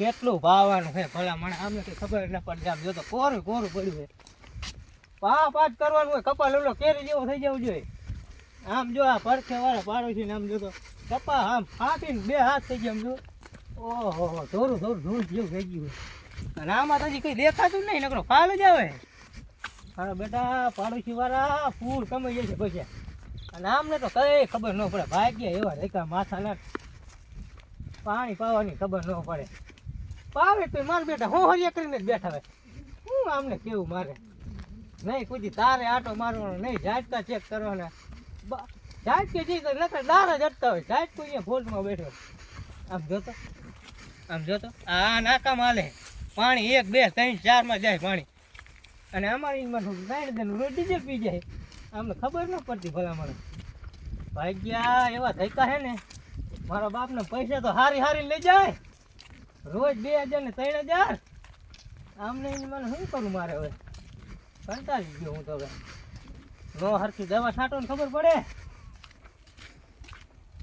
કેટલું ભાવવાનું છે ભલા મને આમને કઈ ખબર ન પડે. આમ જો તો કોરું કોરું પડ્યું છે. પાંચ કરવાનું હોય. કપા લોલો કેરી જેવો થઈ જવું જોઈએ. આમ જો આ પડખે વાળા પાડોશી ને આમ જો તો કપા આમ ફાટીને બે હાથ થઈ ગયા. આમ જો ઓહો ધોરું ધૂળ જેવું થઈ ગયું. અને આમાં તો હજી કઈ દેખાતું નહીં. નકરો ફાલ જ આવે. મારા બેટા પાડોશી વાળા ફૂલ કમાઈ જાય છે પૈસા. અને આમને તો કઈ ખબર ન પડે. ભાગ્યા એવા રેખા માથાના પાણી પાવાની ખબર ન પડે. પાવે તો મારા બેટા હું હરિયા કરીને જ બેઠા હોય. હું આમને કેવું મારે નહીં કોઈ તારે આટો મારવાનો નહીં. જાટતા ચેક કરવાના. જાટ કે જઈ તો નકર દારા જટતા હોય. જાટ કોઈ અહીંયા ફોલ્ટમાં બેઠો. આમ જોતો આ નાકામ હાલે પાણી 1 2 3 4 માં જાય પાણી. અને અમારી રોજ ડીઝલ પી જાય. અમને ખબર ન પડતી ભલા મને. ભાગ્યા એવા ધૈકા હે ને મારા બાપને પૈસા તો હારી લઈ જાય. રોજ 2000 ને 3000. આમને મને શું કરું મારે હવે કંટાળી ગયો હું તો. હવે નો હરખી દવા છાંટો ને ખબર પડે.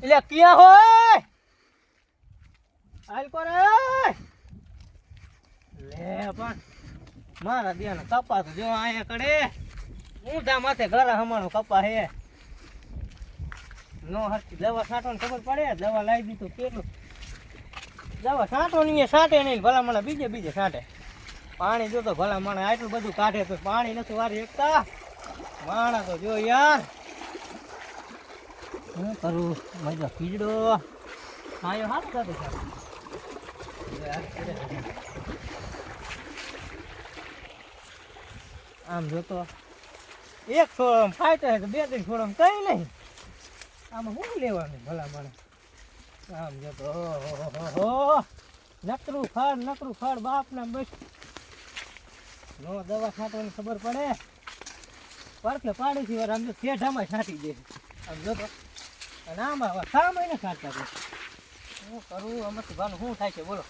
એટલે ક્યાં હોય હાલ કરે લે પણ મારા દિયાનો કપા તો જો અહીંયા કડે ઊંધા માથે ઘર હમાનો કપા હે. નો હરખી દવા છાંટો ને ખબર પડે. દવા લાવી દીધું કેટલું દવા છાંટો ને છાંટે નહીં. ભલા મને બીજે છાંટે. પાણી જોતો ભલા મને આટલું બધું કાઢે તો પાણી નથી વારી એકતા. માણા તો જો યાર શું કરું. મજા કીજડો આયો હાથ થતો આમ જોતો એક છોડમ ફાઈટર 2-3 છોડમ કઈ નહીં. આમાં શું લેવાનું ભલા મને. આમ જોતો ઓહો નકરું ખડ બાપના બસ. નો દવા છાંટવાની ખબર પડે. પડખે પાડોશી વાર આમ જો શેઢામાં છાંટી દે. આમ જોતો અને આમાં 6 મહિને છાંટતા. શું કરું આમાં શું થાય છે બોલો.